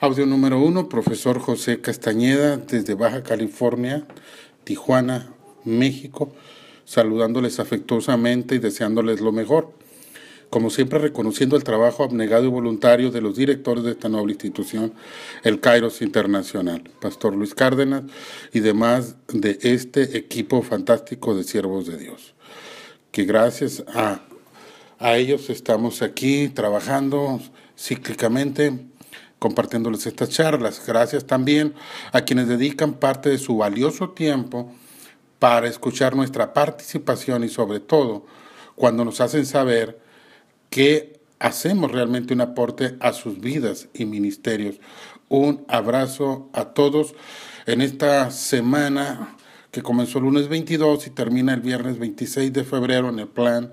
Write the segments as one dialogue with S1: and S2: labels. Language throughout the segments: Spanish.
S1: Audio número 1, profesor José Castañeda, desde Baja California, Tijuana, México, saludándoles afectuosamente y deseándoles lo mejor. Como siempre, reconociendo el trabajo abnegado y voluntario de los directores de esta noble institución, el Kairos Internacional, Pastor Luis Cárdenas y demás de este equipo fantástico de siervos de Dios. Que gracias a ellos estamos aquí trabajando cíclicamente, compartiéndoles estas charlas. Gracias también a quienes dedican parte de su valioso tiempo para escuchar nuestra participación y sobre todo cuando nos hacen saber que hacemos realmente un aporte a sus vidas y ministerios. Un abrazo a todos en esta semana que comenzó el lunes 22 y termina el viernes 26 de febrero en el plan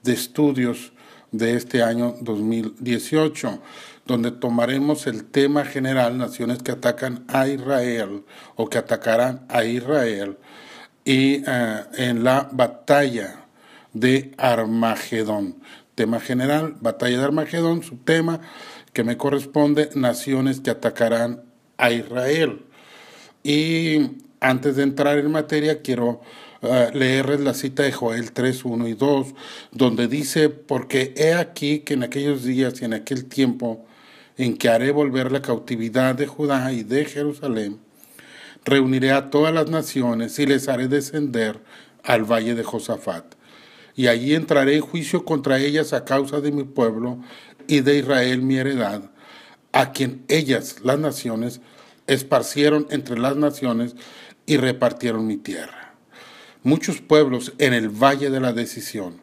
S1: de estudios de este año 2018, donde tomaremos el tema general, naciones que atacan a Israel o que atacarán a Israel, y en la batalla de Armagedón. Tema general, batalla de Armagedón, subtema que me corresponde, naciones que atacarán a Israel. Y antes de entrar en materia, quiero leerles la cita de Joel 3, 1 y 2, donde dice: porque he aquí que en aquellos días y en aquel tiempo en que haré volver la cautividad de Judá y de Jerusalén, reuniré a todas las naciones y les haré descender al valle de Josafat. Y allí entraré en juicio contra ellas a causa de mi pueblo y de Israel mi heredad, a quien ellas, las naciones, esparcieron entre las naciones y repartieron mi tierra. Muchos pueblos en el valle de la decisión,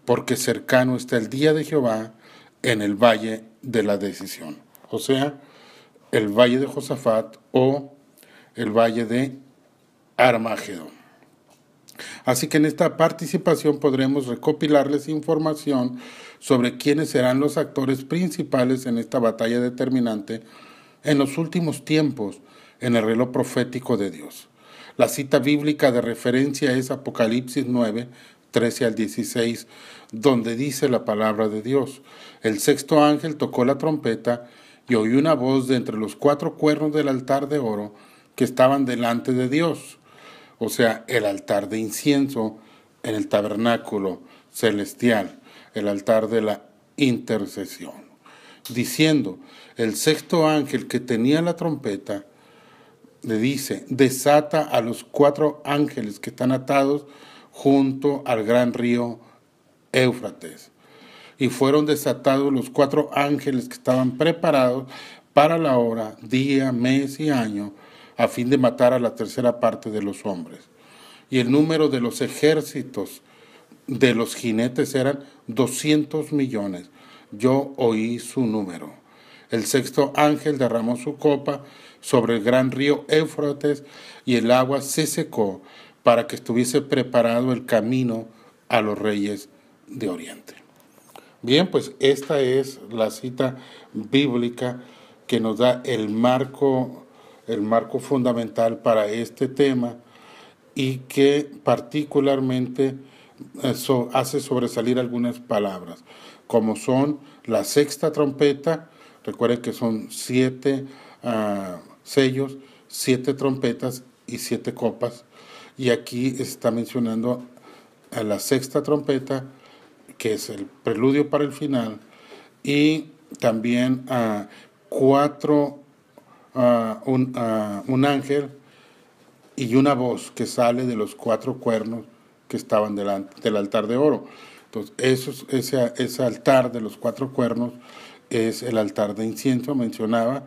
S1: porque cercano está el día de Jehová en el valle de la decisión. O sea, el valle de Josafat o el valle de Armagedón. Así que en esta participación podremos recopilarles información sobre quiénes serán los actores principales en esta batalla determinante en los últimos tiempos en el reloj profético de Dios. La cita bíblica de referencia es Apocalipsis 9, 13 al 16, donde dice la palabra de Dios: el sexto ángel tocó la trompeta y oí una voz de entre los 4 cuernos del altar de oro que estaban delante de Dios, o sea, el altar de incienso en el tabernáculo celestial, el altar de la intercesión, diciendo: el sexto ángel que tenía la trompeta le dice: desata a los 4 ángeles que están atados junto al gran río Éufrates. Y fueron desatados los 4 ángeles que estaban preparados para la hora, día, mes y año, a fin de matar a la tercera parte de los hombres. Y el número de los ejércitos de los jinetes eran 200 millones. Yo oí su número. El sexto ángel derramó su copa sobre el gran río Éufrates y el agua se secó para que estuviese preparado el camino a los reyes de Oriente. Bien, pues esta es la cita bíblica que nos da el marco fundamental para este tema y que particularmente hace sobresalir algunas palabras, como son la sexta trompeta. Recuerden que son 7 sellos, 7 trompetas y 7 copas, y aquí está mencionando a la sexta trompeta, que es el preludio para el final, y también un ángel y una voz que sale de los 4 cuernos que estaban delante del altar de oro. Entonces, ese altar de los 4 cuernos es el altar de incienso, mencionaba,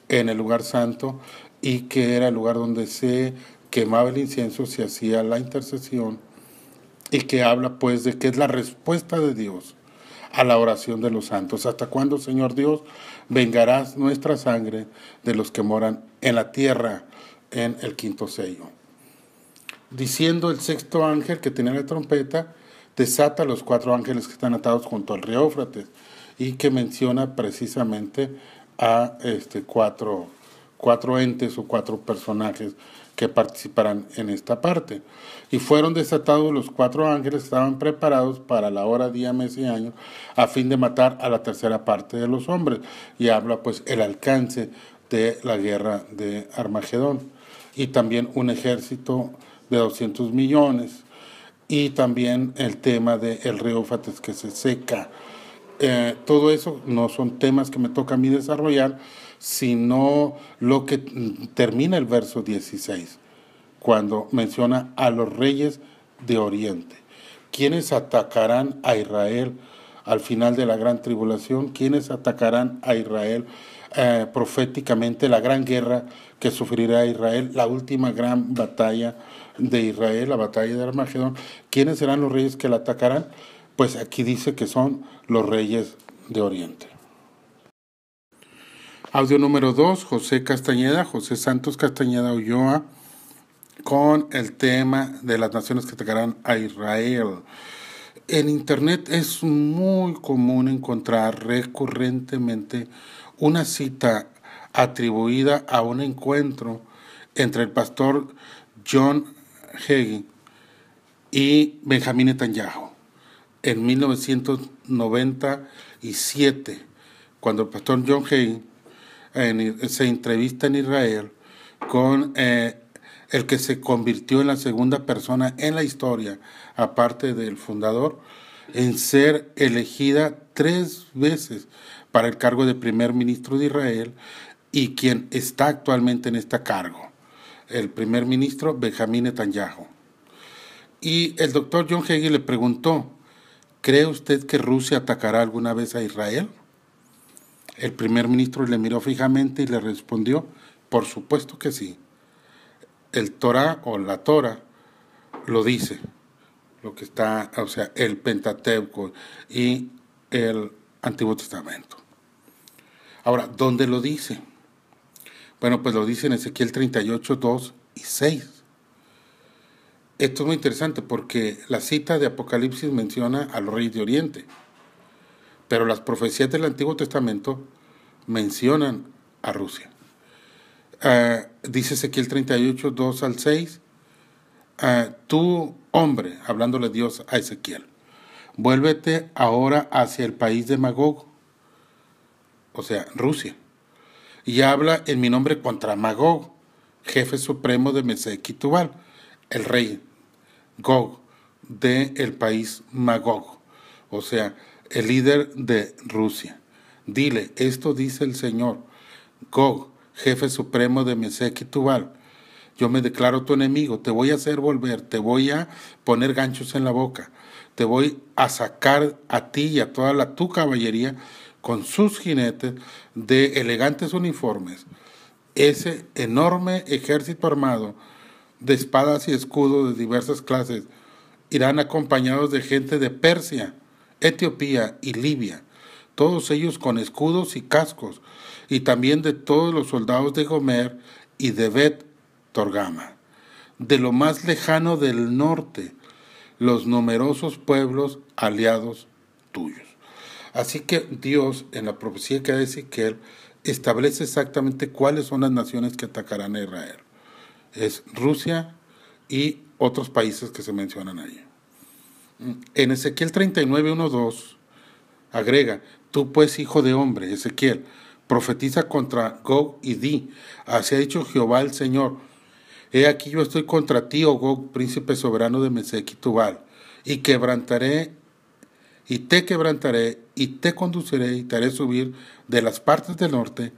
S1: en el lugar santo, y que era el lugar donde se quemaba el incienso, se hacía la intercesión, y que habla pues de que es la respuesta de Dios a la oración de los santos. ¿Hasta cuándo, Señor Dios, vengarás nuestra sangre de los que moran en la tierra? En el quinto sello. Diciendo el sexto ángel que tenía la trompeta, desata a los 4 ángeles que están atados junto al río Éufrates, y que menciona precisamente a 4 entes o 4 personajes que participarán en esta parte. Y fueron desatados los 4 ángeles, estaban preparados para la hora, día, mes y año, a fin de matar a la tercera parte de los hombres. Y habla pues el alcance de la guerra de Armagedón, y también un ejército de 200 millones, y también el tema del río Éufrates que se seca. Todo eso no son temas que me toca a mí desarrollar, sino lo que termina el verso 16, cuando menciona a los reyes de Oriente. ¿Quiénes atacarán a Israel al final de la gran tribulación? ¿Quiénes atacarán a Israel proféticamente? La gran guerra que sufrirá Israel, la última gran batalla de Israel, la batalla de Armagedón. ¿Quiénes serán los reyes que la atacarán? Pues aquí dice que son los reyes de Oriente. Audio número 2, José Castañeda, José Santos Castañeda Ulloa, con el tema de las naciones que atacarán a Israel. En internet es muy común encontrar recurrentemente una cita atribuida a un encuentro entre el pastor John Hagee y Benjamín Netanyahu en 1997, cuando el pastor John Hagee se entrevista en Israel con el que se convirtió en la segunda persona en la historia, aparte del fundador, en ser elegida 3 veces para el cargo de primer ministro de Israel, y quien está actualmente en este cargo, el primer ministro Benjamín Netanyahu. Y el doctor John Hagee le preguntó: ¿cree usted que Rusia atacará alguna vez a Israel? El primer ministro le miró fijamente y le respondió: por supuesto que sí. El Torah o la Torah lo dice, lo que está, o sea, el Pentateuco y el Antiguo Testamento. Ahora, ¿dónde lo dice? Bueno, pues lo dice en Ezequiel 38, 2 y 6. Esto es muy interesante porque la cita de Apocalipsis menciona a los reyes de Oriente, pero las profecías del Antiguo Testamento mencionan a Rusia. Dice Ezequiel 38, 2 al 6, tú, hombre, hablándole Dios a Ezequiel, vuélvete ahora hacia el país de Magog, o sea, Rusia, y habla en mi nombre contra Magog, jefe supremo de Mesec y Tubal, el rey Gog del país Magog, o sea, el líder de Rusia. Dile, esto dice el Señor, Gog, jefe supremo de Mesec y Tubal, yo me declaro tu enemigo, te voy a hacer volver, te voy a poner ganchos en la boca, te voy a sacar a ti y a toda tu caballería con sus jinetes de elegantes uniformes, ese enorme ejército armado de espadas y escudos de diversas clases, irán acompañados de gente de Persia, Etiopía y Libia, todos ellos con escudos y cascos, y también de todos los soldados de Gomer y de Bet Torgama, de lo más lejano del norte, los numerosos pueblos aliados tuyos. Así que Dios, en la profecía que da Ezequiel, establece exactamente cuáles son las naciones que atacarán a Israel. Es Rusia y otros países que se mencionan ahí. En Ezequiel 39, 1, 2, agrega: tú pues, hijo de hombre, Ezequiel, profetiza contra Gog y di, así ha dicho Jehová el Señor, he aquí yo estoy contra ti, oh Gog, príncipe soberano de Mesec y Tubal, y te quebrantaré, y te conduciré, y te haré subir de las partes del norte,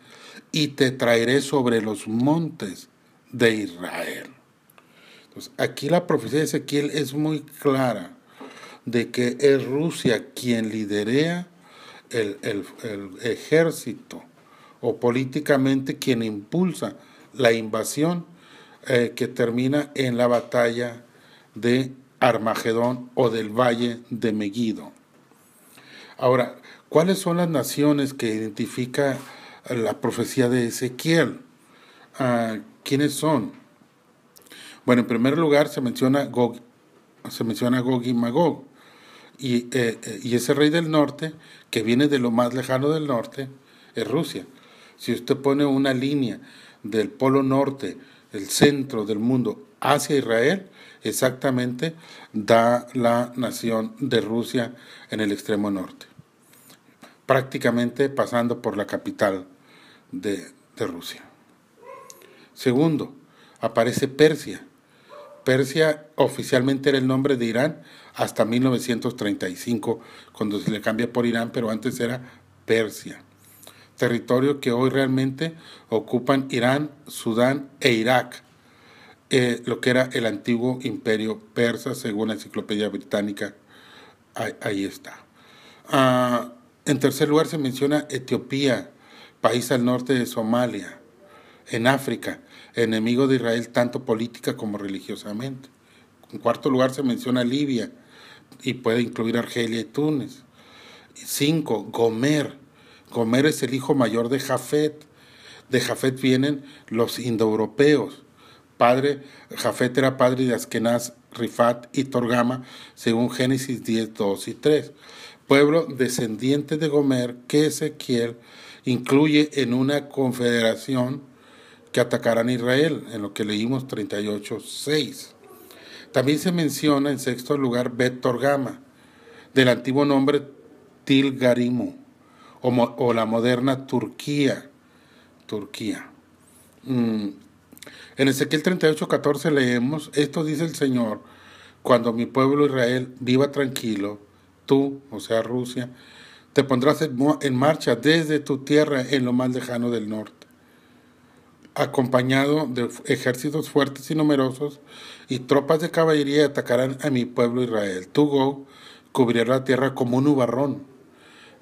S1: y te traeré sobre los montes de Israel. Entonces, aquí la profecía de Ezequiel es muy clara, de que es Rusia quien liderea el ejército, o políticamente quien impulsa la invasión que termina en la batalla de Armagedón o del Valle de Megiddo. Ahora, ¿cuáles son las naciones que identifica la profecía de Ezequiel? ¿Quiénes son? Bueno, en primer lugar se menciona Gog y Magog, y ese rey del norte, que viene de lo más lejano del norte, es Rusia. Si usted pone una línea del polo norte, el centro del mundo, hacia Israel, exactamente da la nación de Rusia en el extremo norte, prácticamente pasando por la capital de de Rusia. Segundo, aparece Persia. Persia oficialmente era el nombre de Irán hasta 1935, cuando se le cambia por Irán, pero antes era Persia. Territorio que hoy realmente ocupan Irán, Sudán e Irak, lo que era el antiguo imperio persa, según la enciclopedia británica. Ahí está. En tercer lugar se menciona Etiopía, país al norte de Somalia, en África, enemigo de Israel tanto política como religiosamente. En cuarto lugar se menciona Libia, y puede incluir Argelia y Túnez. 5. Gomer. Gomer es el hijo mayor de Jafet. De Jafet vienen los indoeuropeos. Jafet era padre de Askenaz, Rifat y Torgama, según Génesis 10, 2 y 3. Pueblo descendiente de Gomer que Ezequiel incluye en una confederación que atacarán a Israel, en lo que leímos 38, 6. También se menciona en sexto lugar Bet Torgama, del antiguo nombre Tilgarimu, o la moderna Turquía. En Ezequiel 38:14 leemos: esto dice el Señor, cuando mi pueblo Israel viva tranquilo, tú, o sea Rusia, te pondrás en marcha desde tu tierra en lo más lejano del norte, acompañado de ejércitos fuertes y numerosos, y tropas de caballería atacarán a mi pueblo Israel. Tú, Gog, cubrirás la tierra como un nubarrón.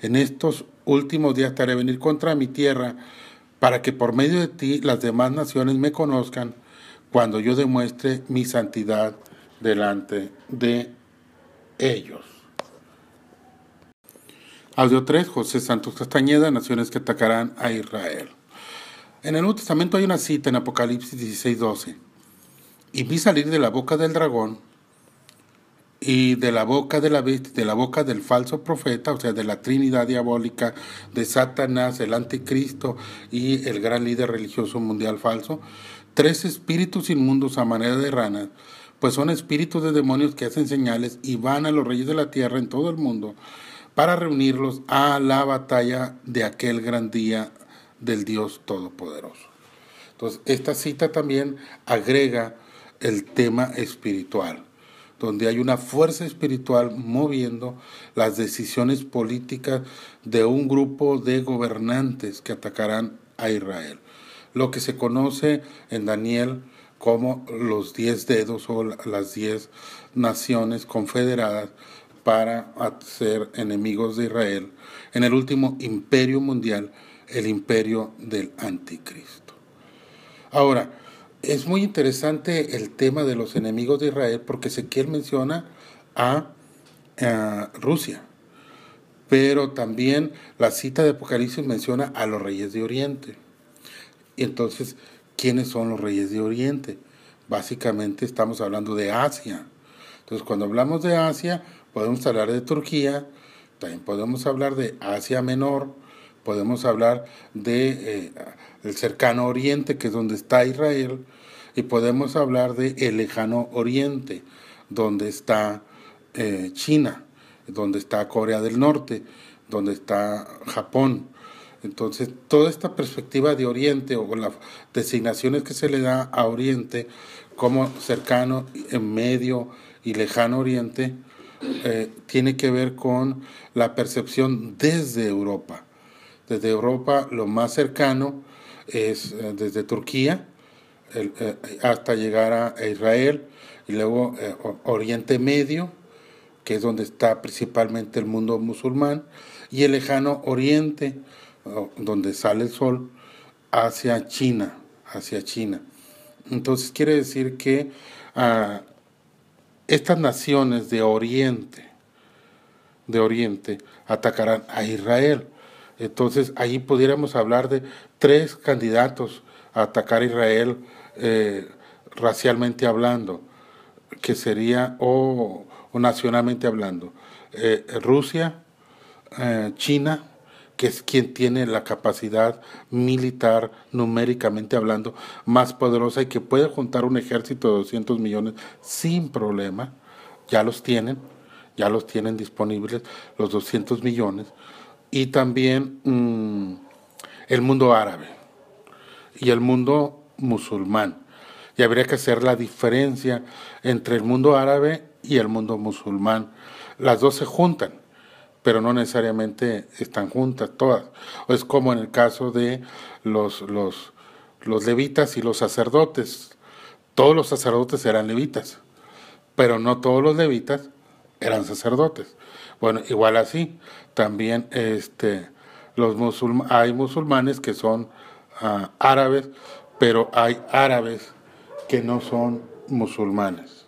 S1: En estos últimos días te haré venir contra mi tierra, para que por medio de ti las demás naciones me conozcan, cuando yo demuestre mi santidad delante de ellos. Audio 3, José Santos Castañeda, naciones que atacarán a Israel. En el Nuevo Testamento hay una cita en Apocalipsis 16:12. Y vi salir de la boca del dragón y de la boca de la bestia, de la boca del falso profeta, o sea, de la Trinidad diabólica, de Satanás, el anticristo y el gran líder religioso mundial falso, 3 espíritus inmundos a manera de ranas, pues son espíritus de demonios que hacen señales y van a los reyes de la tierra en todo el mundo para reunirlos a la batalla de aquel gran día del Dios Todopoderoso. Entonces, esta cita también agrega el tema espiritual, donde hay una fuerza espiritual moviendo las decisiones políticas de un grupo de gobernantes que atacarán a Israel. Lo que se conoce en Daniel como los 10 dedos o las 10 naciones confederadas para ser enemigos de Israel en el último imperio mundial, el imperio del anticristo. Ahora, es muy interesante el tema de los enemigos de Israel, porque Ezequiel menciona a Rusia, pero también la cita de Apocalipsis menciona a los reyes de Oriente. Y entonces, ¿quiénes son los reyes de Oriente? Básicamente estamos hablando de Asia. Entonces, cuando hablamos de Asia, podemos hablar de Turquía, también podemos hablar de Asia Menor, podemos hablar de el cercano Oriente, que es donde está Israel, y podemos hablar de el lejano Oriente, donde está China, donde está Corea del Norte, donde está Japón. Entonces, toda esta perspectiva de Oriente, o las designaciones que se le da a Oriente como cercano, en medio y lejano Oriente, tiene que ver con la percepción desde Europa. Desde Europa, lo más cercano es desde Turquía hasta llegar a Israel, y luego Oriente Medio, que es donde está principalmente el mundo musulmán, y el lejano Oriente, donde sale el sol, hacia China. Entonces quiere decir que estas naciones de Oriente atacarán a Israel. Entonces ahí pudiéramos hablar de 3 candidatos a atacar a Israel racialmente hablando, que sería, o nacionalmente hablando, Rusia, China, que es quien tiene la capacidad militar, numéricamente hablando, más poderosa, y que puede juntar un ejército de 200 millones sin problema. Ya los tienen disponibles los 200 millones. Y también el mundo árabe. y el mundo musulmán. Y habría que hacer la diferencia entre el mundo árabe y el mundo musulmán. Las dos se juntan, pero no necesariamente están juntas todas. Es como en el caso de los levitas y los sacerdotes. Todos los sacerdotes eran levitas, pero no todos los levitas eran sacerdotes. Bueno, igual así, también hay musulmanes que son árabes, pero hay árabes que no son musulmanes.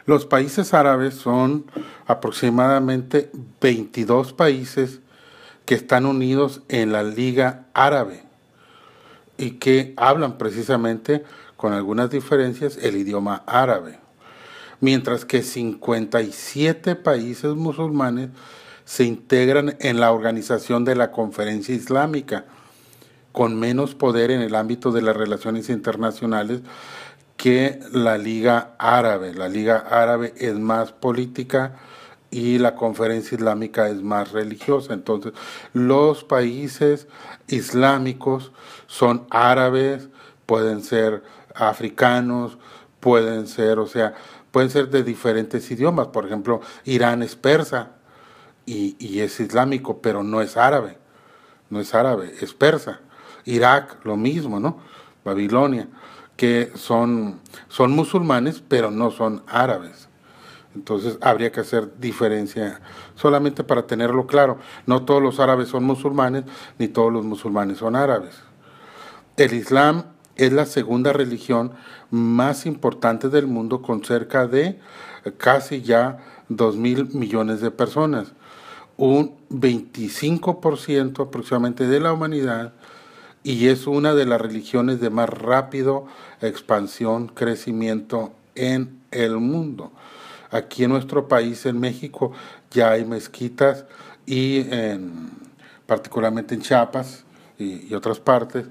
S1: Los países árabes son aproximadamente 22 países que están unidos en la Liga Árabe y que hablan precisamente, con algunas diferencias, el idioma árabe. Mientras que 57 países musulmanes se integran en la organización de la Conferencia Islámica, con menos poder en el ámbito de las relaciones internacionales que la Liga Árabe. La Liga Árabe es más política y la Conferencia Islámica es más religiosa. Entonces, los países islámicos son árabes, pueden ser africanos, pueden ser de diferentes idiomas. Por ejemplo, Irán es persa y es islámico, pero no es árabe. No es árabe, es persa. Irak, lo mismo, ¿no? Babilonia, que son musulmanes, pero no son árabes. Entonces habría que hacer diferencia, solamente para tenerlo claro. No todos los árabes son musulmanes, ni todos los musulmanes son árabes. El Islam es la segunda religión más importante del mundo, con cerca de casi ya 2.000 millones de personas. Un 25% aproximadamente de la humanidad, y es una de las religiones de más rápido expansión, crecimiento en el mundo. Aquí en nuestro país, en México, ya hay mezquitas y particularmente en Chiapas y otras partes,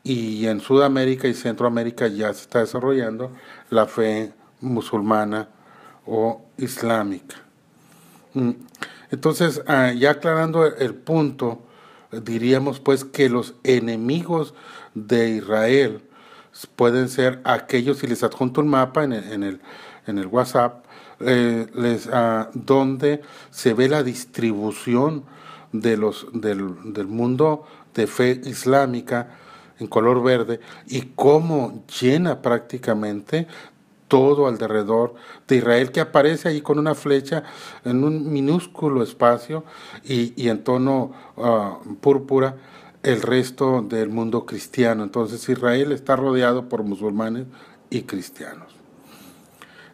S1: y en Sudamérica y Centroamérica ya se está desarrollando la fe musulmana o islámica. Entonces, ya aclarando el punto, diríamos pues que los enemigos de Israel pueden ser aquellos, si les adjunto un mapa en el WhatsApp, donde se ve la distribución del mundo de fe islámica en color verde, y cómo llena prácticamente todo alrededor de Israel, que aparece ahí con una flecha en un minúsculo espacio, y en tono púrpura el resto del mundo cristiano. Entonces Israel está rodeado por musulmanes y cristianos.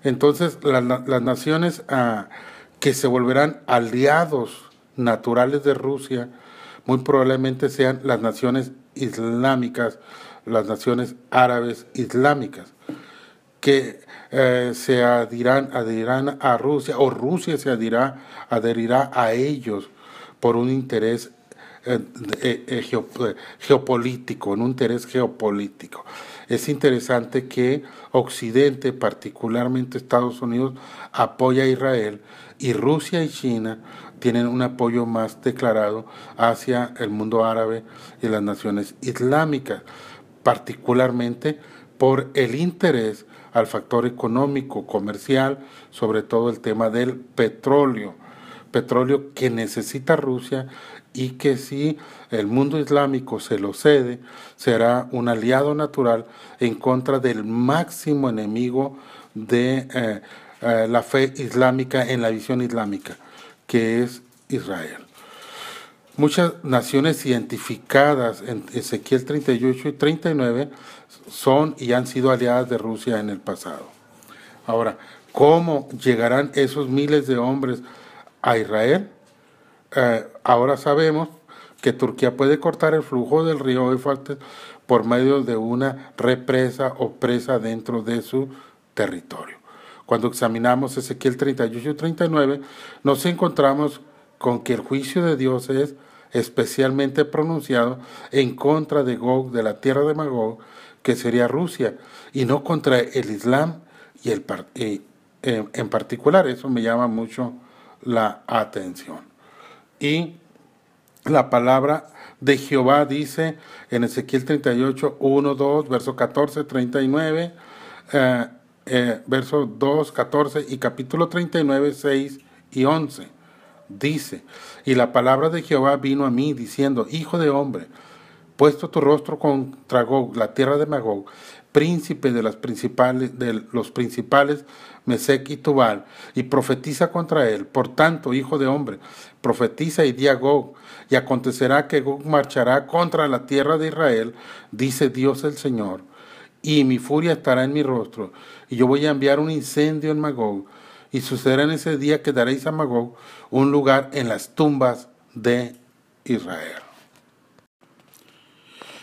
S1: Entonces las naciones que se volverán aliados naturales de Rusia muy probablemente sean las naciones islámicas, las naciones árabes islámicas, que se adherirán a Rusia, o Rusia se adherirá a ellos por un interés geopolítico, en un interés geopolítico. Es interesante que Occidente, particularmente Estados Unidos, apoya a Israel, y Rusia y China tienen un apoyo más declarado hacia el mundo árabe y las naciones islámicas, particularmente por el interés al factor económico, comercial, sobre todo el tema del petróleo que necesita Rusia, y que si el mundo islámico se lo cede, será un aliado natural en contra del máximo enemigo de la fe islámica en la visión islámica, que es Israel. Muchas naciones identificadas en Ezequiel 38 y 39 son y han sido aliadas de Rusia en el pasado. Ahora, ¿cómo llegarán esos miles de hombres a Israel? Ahora sabemos que Turquía puede cortar el flujo del río Éufrates por medio de una represa o presa dentro de su territorio. Cuando examinamos Ezequiel 38 y 39, nos encontramos con que el juicio de Dios es especialmente pronunciado en contra de Gog, de la tierra de Magog, que sería Rusia, y no contra el Islam en particular. Eso me llama mucho la atención. Y la palabra de Jehová, dice en Ezequiel 38, 1, 2, verso 14, 39, verso 2, 14 y capítulo 39, 6 y 11. Dice, y la palabra de Jehová vino a mí diciendo, hijo de hombre, puesto tu rostro contra Gog, la tierra de Magog, príncipe de los principales Mesec y Tubal, y profetiza contra él. Por tanto, hijo de hombre, profetiza y di a Gog, y acontecerá que Gog marchará contra la tierra de Israel, dice Dios el Señor, y mi furia estará en mi rostro, y yo voy a enviar un incendio en Magog, y sucederá en ese día que daréis a Magog un lugar en las tumbas de Israel.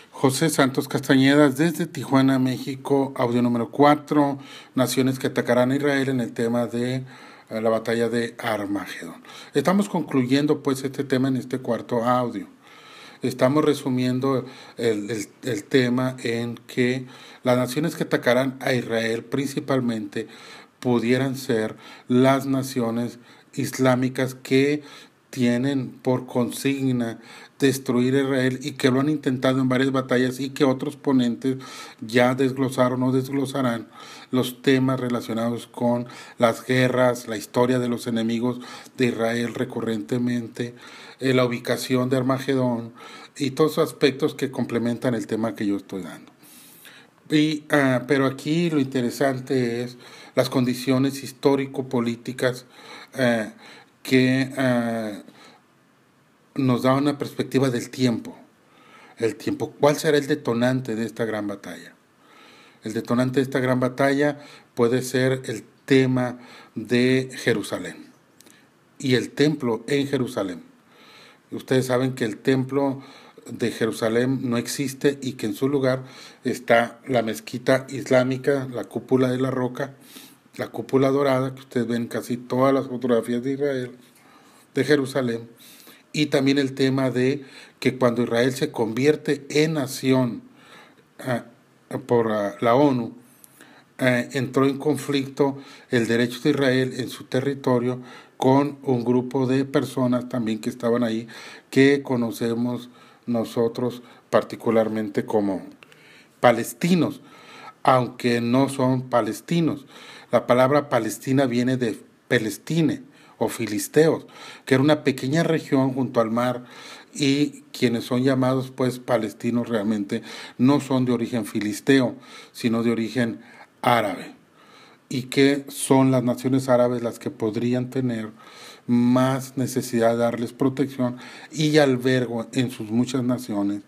S1: José Santos Castañeda, desde Tijuana, México, audio número 4, naciones que atacarán a Israel en el tema de la batalla de Armagedón. Estamos concluyendo pues este tema en este cuarto audio. Estamos resumiendo el tema en que las naciones que atacarán a Israel principalmente pudieran ser las naciones islámicas que tienen por consigna destruir Israel y que lo han intentado en varias batallas y que otros ponentes ya desglosaron o desglosarán los temas relacionados con las guerras, la historia de los enemigos de Israel recurrentemente, la ubicación de Armagedón y todos esos aspectos que complementan el tema que yo estoy dando. Pero aquí lo interesante es las condiciones histórico-políticas que nos da una perspectiva del tiempo. El tiempo. ¿Cuál será el detonante de esta gran batalla? El detonante de esta gran batalla puede ser el tema de Jerusalén y el templo en Jerusalén. Ustedes saben que el templo de Jerusalén no existe y que en su lugar está la mezquita islámica, la cúpula de la roca, la cúpula dorada, que ustedes ven casi todas las fotografías de Israel, de Jerusalén, y también el tema de que cuando Israel se convierte en nación por la ONU, entró en conflicto el derecho de Israel en su territorio con un grupo de personas también que estaban ahí, que conocemos nosotros particularmente como palestinos, aunque no son palestinos. La palabra Palestina viene de Pelestine o filisteos, que era una pequeña región junto al mar, y quienes son llamados pues palestinos realmente no son de origen filisteo, sino de origen árabe, y que son las naciones árabes las que podrían tener más necesidad de darles protección y albergo en sus muchas naciones,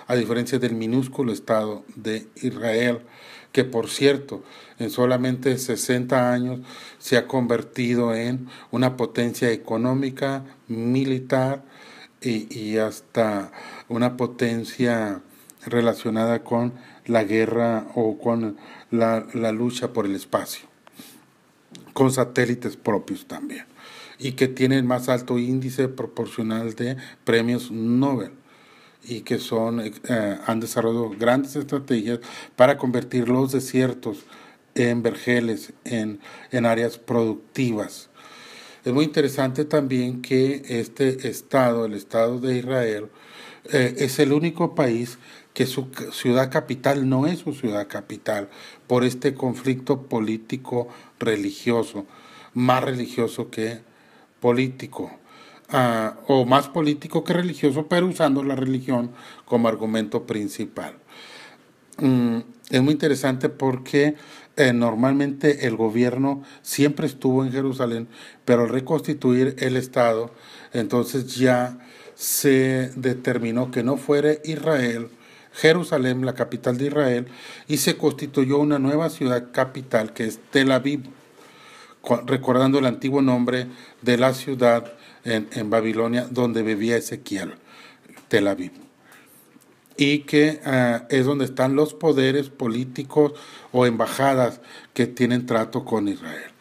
S1: a diferencia del minúsculo Estado de Israel, que por cierto, en solamente 60 años se ha convertido en una potencia económica, militar y hasta una potencia relacionada con la guerra o con la lucha por el espacio, con satélites propios también, y que tienen más alto índice proporcional de premios Nobel, y que han desarrollado grandes estrategias para convertir los desiertos en vergeles, en áreas productivas. Es muy interesante también que este estado, el Estado de Israel, es el único país que su ciudad capital no es su ciudad capital por este conflicto político religioso, más religioso que político, o más político que religioso, pero usando la religión como argumento principal. Es muy interesante porque normalmente el gobierno siempre estuvo en Jerusalén, pero al reconstituir el Estado, entonces ya se determinó que no fuera Israel, Jerusalén, la capital de Israel, y se constituyó una nueva ciudad capital que es Tel Aviv, recordando el antiguo nombre de la ciudad en Babilonia donde vivía Ezequiel, Tel Aviv, y que es donde están los poderes políticos o embajadas que tienen trato con Israel.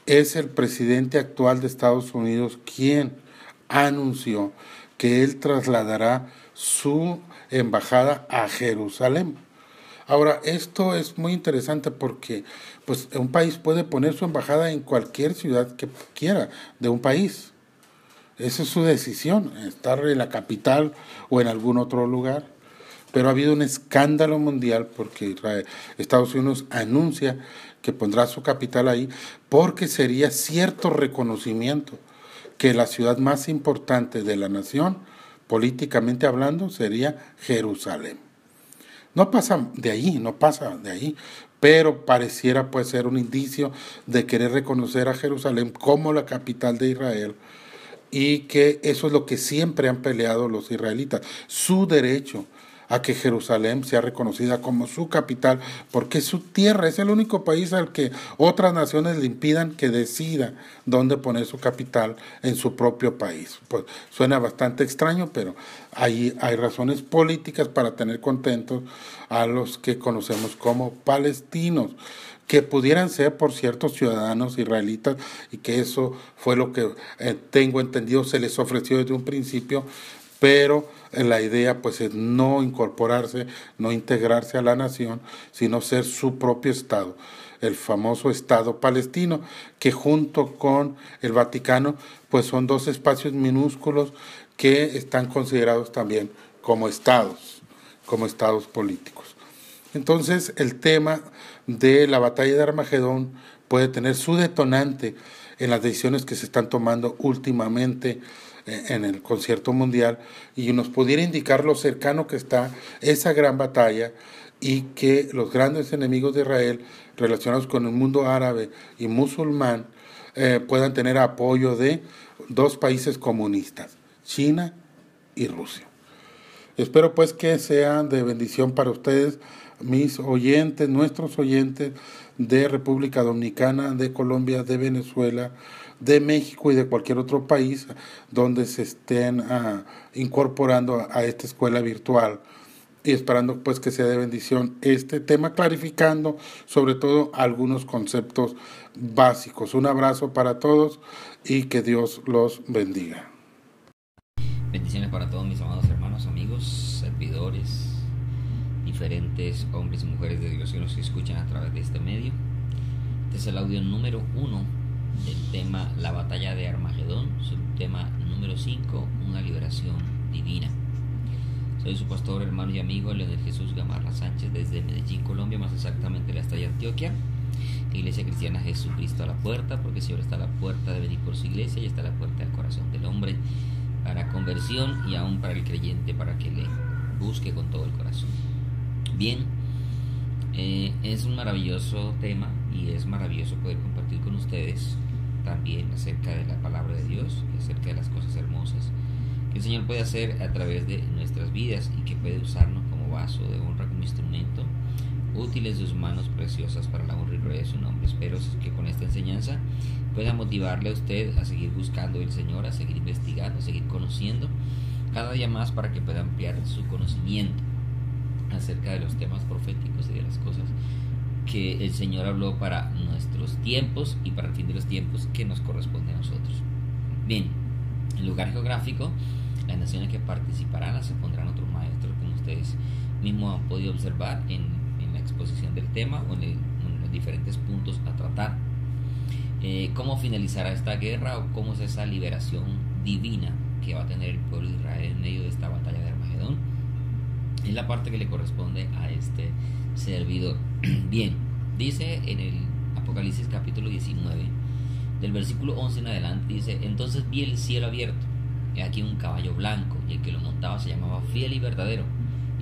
S1: Es el presidente actual de Estados Unidos quien anunció que él trasladará su embajada a Jerusalén. Ahora, esto es muy interesante porque pues, un país puede poner su embajada en cualquier ciudad que quiera de un país. Esa es su decisión, estar en la capital o en algún otro lugar. Pero ha habido un escándalo mundial porque Estados Unidos anuncia que pondrá su capital ahí porque sería cierto reconocimiento que la ciudad más importante de la nación, políticamente hablando, sería Jerusalén. No pasa de ahí, pero pareciera pues ser un indicio de querer reconocer a Jerusalén como la capital de Israel, y que eso es lo que siempre han peleado los israelitas, su derecho a que Jerusalén sea reconocida como su capital, porque es su tierra, es el único país al que otras naciones le impidan que decida dónde poner su capital en su propio país. Pues suena bastante extraño, pero hay razones políticas para tener contentos a los que conocemos como palestinos, que pudieran ser, por cierto, ciudadanos israelitas, y que eso fue lo que tengo entendido se les ofreció desde un principio, pero la idea pues es no incorporarse, no integrarse a la nación, sino ser su propio Estado, el famoso Estado palestino, que junto con el Vaticano pues son dos espacios minúsculos que están considerados también como estados políticos. Entonces el tema de la batalla de Armagedón puede tener su detonante en las decisiones que se están tomando últimamente en el concierto mundial, y nos pudiera indicar lo cercano que está esa gran batalla, y que los grandes enemigos de Israel relacionados con el mundo árabe y musulmán puedan tener apoyo de dos países comunistas, China y Rusia. Espero pues que sea de bendición para ustedes, mis oyentes, nuestros oyentes de República Dominicana, de Colombia, de Venezuela, de México y de cualquier otro país donde se estén incorporando a esta escuela virtual, y esperando pues que sea de bendición este tema, clarificando sobre todo algunos conceptos básicos. Un abrazo para todos y que Dios los bendiga.
S2: Bendiciones para todos mis amados hermanos, amigos, servidores, diferentes hombres y mujeres de Dios que nos escuchan a través de este medio. Este es el audio número 1 del tema La batalla de Armagedón, subtema número 5, una liberación divina. Soy su pastor, hermano y amigo Leonel Jesús Gamarra Sánchez, desde Medellín, Colombia, más exactamente la Estalla Antioquia. Iglesia Cristiana Jesucristo a la puerta, porque el Señor está a la puerta de venir por su iglesia y está a la puerta del corazón del hombre para conversión, y aún para el creyente, para que le busque con todo el corazón. Bien, es un maravilloso tema, y es maravilloso poder compartir con ustedes también acerca de la palabra de Dios y acerca de las cosas hermosas que el Señor puede hacer a través de nuestras vidas, y que puede usarnos como vaso de honra, como instrumento útil en sus manos preciosas para la honra y gloria de su nombre. Espero que con esta enseñanza pueda motivarle a usted a seguir buscando el Señor, a seguir investigando, a seguir conociendo cada día más, para que pueda ampliar su conocimiento acerca de los temas proféticos y de las cosas que el Señor habló para nuestros tiempos y para el fin de los tiempos que nos corresponde a nosotros. Bien, el lugar geográfico, las naciones que participarán se pondrán otros maestros, como ustedes mismos han podido observar en la exposición del tema o en los diferentes puntos a tratar. ¿Cómo finalizará esta guerra, o cómo es esa liberación divina que va a tener el pueblo de Israel en medio de esta batalla de Armagedón? Es la parte que le corresponde a este servidor. Bien, dice en el Apocalipsis capítulo 19, del versículo 11 en adelante, dice: entonces vi el cielo abierto, he aquí un caballo blanco, y el que lo montaba se llamaba Fiel y Verdadero,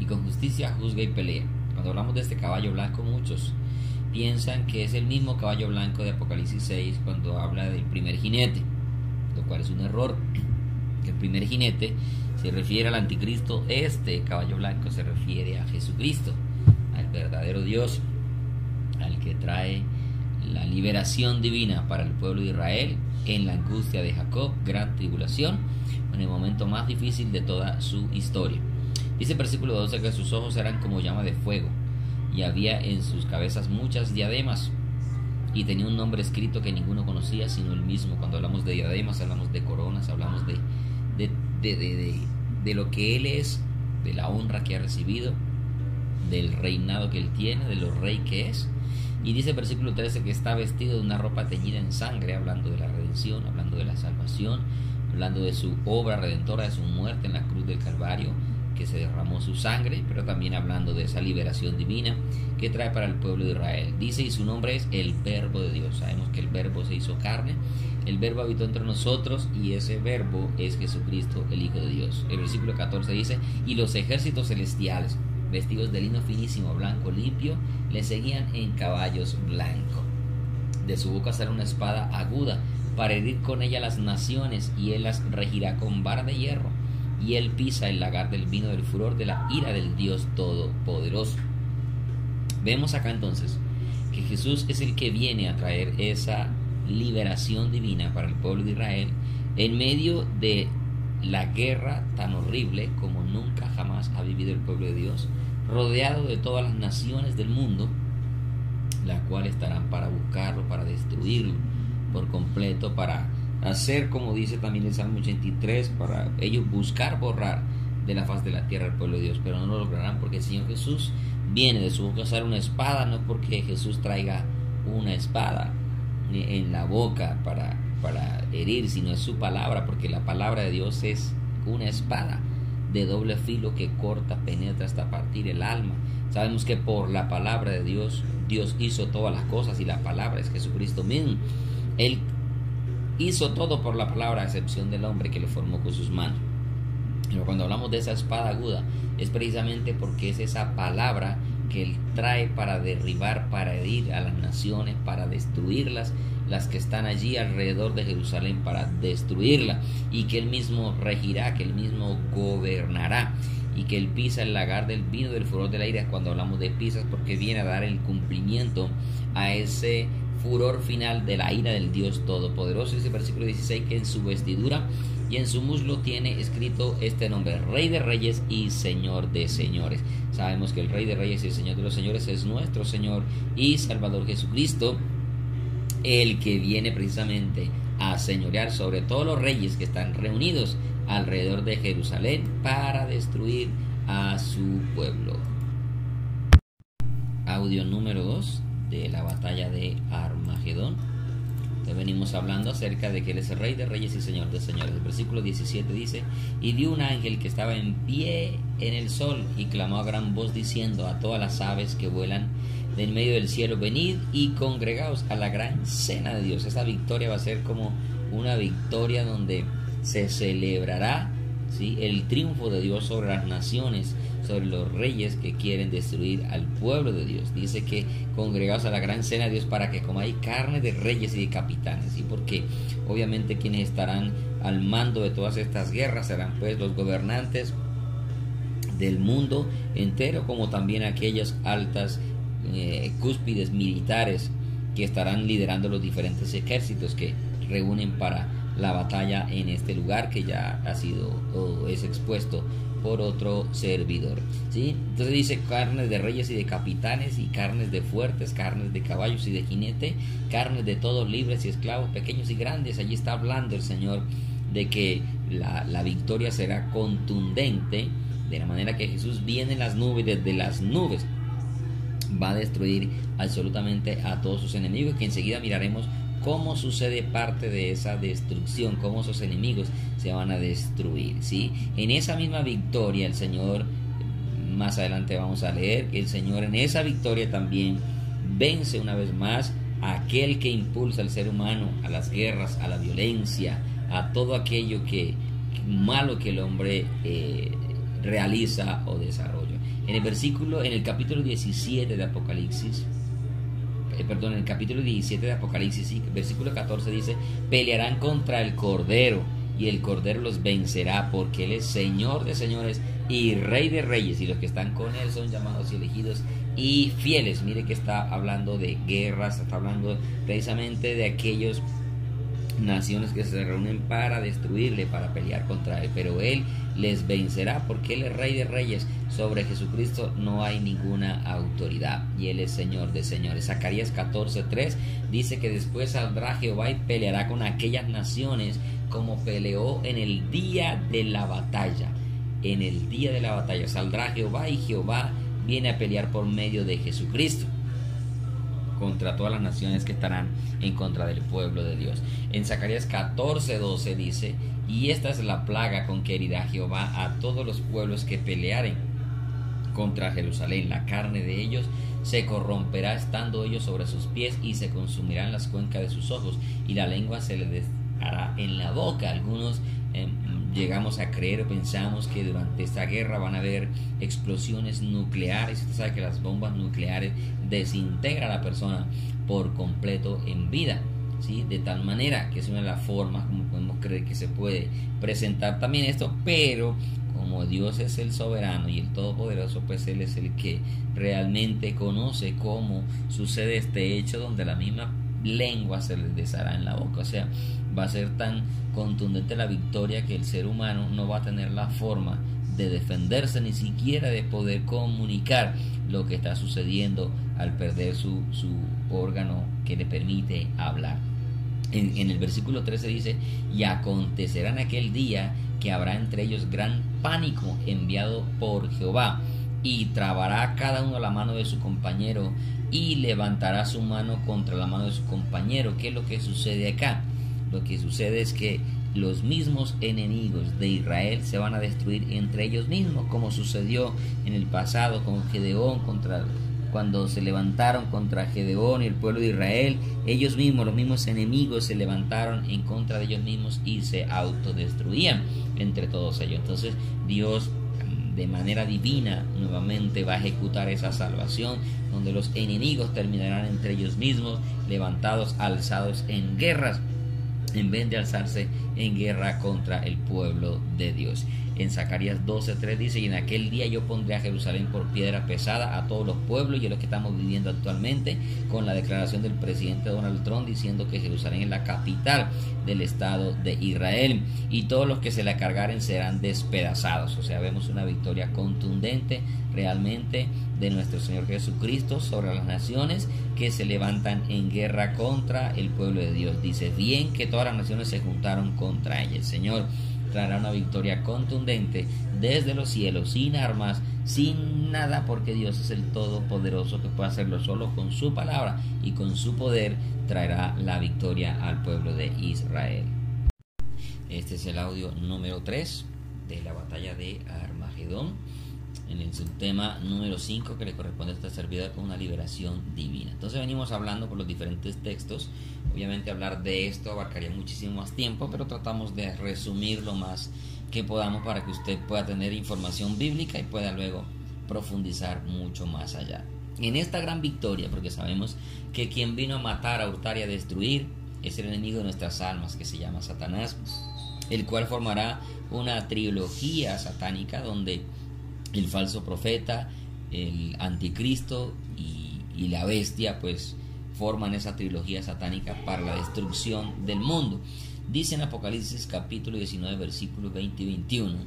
S2: y con justicia juzga y pelea. Cuando hablamos de este caballo blanco, muchos piensan que es el mismo caballo blanco de Apocalipsis 6 cuando habla del primer jinete, lo cual es un error. El primer jinete se refiere al anticristo. Este caballo blanco se refiere a Jesucristo, al verdadero Dios, al que trae la liberación divina para el pueblo de Israel en la angustia de Jacob, gran tribulación, en el momento más difícil de toda su historia. Dice el versículo 12 que sus ojos eran como llama de fuego, y había en sus cabezas muchas diademas, y tenía un nombre escrito que ninguno conocía sino él mismo. Cuando hablamos de diademas, hablamos de coronas, hablamos de lo que él es, de la honra que ha recibido, del reinado que él tiene, de lo rey que es. Y dice el versículo 13 que está vestido de una ropa teñida en sangre, hablando de la redención, hablando de la salvación, hablando de su obra redentora, de su muerte en la cruz del Calvario, que se derramó su sangre, pero también hablando de esa liberación divina que trae para el pueblo de Israel. Dice, y su nombre es el Verbo de Dios. Sabemos que el Verbo se hizo carne, el Verbo habitó entre nosotros, y ese Verbo es Jesucristo, el Hijo de Dios. El versículo 14 dice, y los ejércitos celestiales, vestidos de lino finísimo, blanco, limpio, le seguían en caballos blancos. De su boca sale una espada aguda, para herir con ella las naciones, y él las regirá con vara de hierro, y él pisa el lagar del vino del furor de la ira del Dios Todopoderoso. Vemos acá entonces que Jesús es el que viene a traer esa liberación divina para el pueblo de Israel en medio de la guerra tan horrible como nunca jamás ha vivido el pueblo de Dios, rodeado de todas las naciones del mundo, las cuales estarán para buscarlo, para destruirlo por completo, para hacer, como dice también el Salmo 83, para ellos buscar borrar de la faz de la tierra al pueblo de Dios, pero no lo lograrán, porque el Señor Jesús viene de su boca a usar una espada, no porque Jesús traiga una espada en la boca para herir, sino es su palabra, porque la palabra de Dios es una espada de doble filo que corta, penetra hasta partir el alma. Sabemos que por la palabra de Dios, Dios hizo todas las cosas, y la palabra es Jesucristo mismo. Él hizo todo por la palabra, a excepción del hombre que le formó con sus manos. Pero cuando hablamos de esa espada aguda, es precisamente porque es esa palabra que Él trae para derribar, para herir a las naciones, para destruirlas, las que están allí alrededor de Jerusalén, para destruirla, y que Él mismo regirá, que Él mismo gobernará, y que Él pisa el lagar del vino del furor de la ira. Cuando hablamos de pisas, porque viene a dar el cumplimiento a ese furor final de la ira del Dios Todopoderoso. Dice el versículo 16 que en su vestidura y en su muslo tiene escrito este nombre: Rey de Reyes y Señor de Señores. Sabemos que el Rey de Reyes y el Señor de los Señores es nuestro Señor y Salvador Jesucristo, el que viene precisamente a señorear sobre todos los reyes que están reunidos alrededor de Jerusalén para destruir a su pueblo. Audio número 2 de la batalla de Armagedón. Venimos hablando acerca de que Él es el Rey de Reyes y Señor de Señores. El versículo 17 dice: y vio un ángel que estaba en pie en el sol, y clamó a gran voz diciendo a todas las aves que vuelan del medio del cielo: venid y congregaos a la gran cena de Dios. Esa victoria va a ser como una victoria donde se celebrará, ¿sí?, el triunfo de Dios sobre las naciones, sobre los reyes que quieren destruir al pueblo de Dios. Dice que congregaos a la gran cena de Dios para que comáis carne de reyes y de capitanes, ¿sí? Porque obviamente quienes estarán al mando de todas estas guerras serán pues los gobernantes del mundo entero, como también aquellas altas cúspides militares que estarán liderando los diferentes ejércitos que reúnen para la batalla en este lugar, que ya ha sido o es expuesto por otro servidor, ¿sí? Entonces dice carnes de reyes y de capitanes, y carnes de fuertes, carnes de caballos y de jinete, carnes de todos, libres y esclavos, pequeños y grandes. Allí está hablando el Señor de que la victoria será contundente, de la manera que Jesús viene en las nubes, desde las nubes va a destruir absolutamente a todos sus enemigos, que enseguida miraremos cómo sucede parte de esa destrucción, cómo sus enemigos se van a destruir, ¿sí? En esa misma victoria el Señor, más adelante vamos a leer que el Señor en esa victoria también vence una vez más a aquel que impulsa al ser humano a las guerras, a la violencia, a todo aquello malo que el hombre realiza o desarrolla. En el capítulo 17 de Apocalipsis, en el capítulo 17 de Apocalipsis, sí, versículo 14 dice: pelearán contra el Cordero, y el Cordero los vencerá, porque Él es Señor de señores y Rey de reyes, y los que están con Él son llamados y elegidos y fieles. Mire que está hablando de guerras, está hablando precisamente de aquellos naciones que se reúnen para destruirle, para pelear contra Él, pero Él les vencerá, porque Él es Rey de reyes. Sobre Jesucristo no hay ninguna autoridad, y Él es Señor de señores. Zacarías 14:3 dice que después saldrá Jehová y peleará con aquellas naciones como peleó en el día de la batalla. En el día de la batalla saldrá Jehová, y Jehová viene a pelear por medio de Jesucristo contra todas las naciones que estarán en contra del pueblo de Dios. En Zacarías 14:12 dice Y esta es la plaga con que herirá Jehová a todos los pueblos que pelearen contra Jerusalén. La carne de ellos se corromperá estando ellos sobre sus pies, y se consumirán las cuencas de sus ojos, y la lengua se les hará en la boca. Algunos llegamos a creer o pensamos que durante esta guerra van a haber explosiones nucleares. Usted sabe que las bombas nucleares desintegran a la persona por completo en vida, ¿sí? De tal manera que es una de las formas como podemos creer que se puede presentar también esto, pero como Dios es el soberano y el todopoderoso, pues Él es el que realmente conoce cómo sucede este hecho, donde la misma lengua se les deshará en la boca. O sea, va a ser tan contundente la victoria que el ser humano no va a tener la forma de defenderse, ni siquiera de poder comunicar lo que está sucediendo al perder su órgano que le permite hablar. En el versículo 13 dice: y acontecerá en aquel día que habrá entre ellos gran pánico enviado por Jehová, y trabará cada uno la mano de su compañero, y levantará su mano contra la mano de su compañero. ¿Qué es lo que sucede acá? Lo que sucede es que los mismos enemigos de Israel se van a destruir entre ellos mismos, como sucedió en el pasado con Gedeón, cuando se levantaron contra Gedeón y el pueblo de Israel. Ellos mismos, los mismos enemigos, se levantaron en contra de ellos mismos y se autodestruían entre todos ellos. Entonces Dios, de manera divina, nuevamente va a ejecutar esa salvación, donde los enemigos terminarán entre ellos mismos, levantados, alzados en guerras, en vez de alzarse en guerra contra el pueblo de Dios. En Zacarías 12:3 dice: y en aquel día yo pondré a Jerusalén por piedra pesada a todos los pueblos. Y es lo que estamos viviendo actualmente con la declaración del presidente Donald Trump, diciendo que Jerusalén es la capital del Estado de Israel, y todos los que se la cargaren serán despedazados. O sea, vemos una victoria contundente realmente de nuestro Señor Jesucristo sobre las naciones que se levantan en guerra contra el pueblo de Dios. Dice: bien que todas las naciones se juntaron contra ella. El Señor traerá una victoria contundente desde los cielos, sin armas, sin nada, porque Dios es el todopoderoso, que puede hacerlo solo con su palabra, y con su poder traerá la victoria al pueblo de Israel. Este es el audio número 3 de la batalla de Armagedón, en el subtema número 5 que le corresponde a esta servidor, con una liberación divina. Entonces venimos hablando por los diferentes textos. Obviamente hablar de esto abarcaría muchísimo más tiempo, pero tratamos de resumir lo más que podamos para que usted pueda tener información bíblica y pueda luego profundizar mucho más allá. En esta gran victoria, porque sabemos que quien vino a matar, a hurtar y a destruir es el enemigo de nuestras almas, que se llama Satanás, el cual formará una trilogía satánica donde el falso profeta, el anticristo y la bestia pues forman esa trilogía satánica para la destrucción del mundo. Dice en Apocalipsis capítulo 19 versículos 20 y 21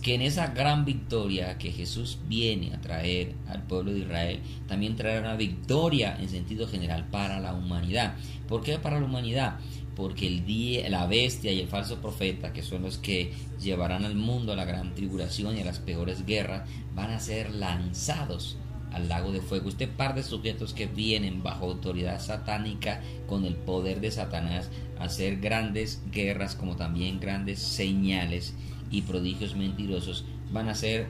S2: que en esa gran victoria que Jesús viene a traer al pueblo de Israel, también traerá una victoria en sentido general para la humanidad. ¿Por qué para la humanidad? Porque la bestia y el falso profeta, que son los que llevarán al mundo a la gran tribulación y a las peores guerras, van a ser lanzados al lago de fuego. Usted par de sujetos que vienen bajo autoridad satánica, con el poder de Satanás, a hacer grandes guerras, como también grandes señales y prodigios mentirosos, van a ser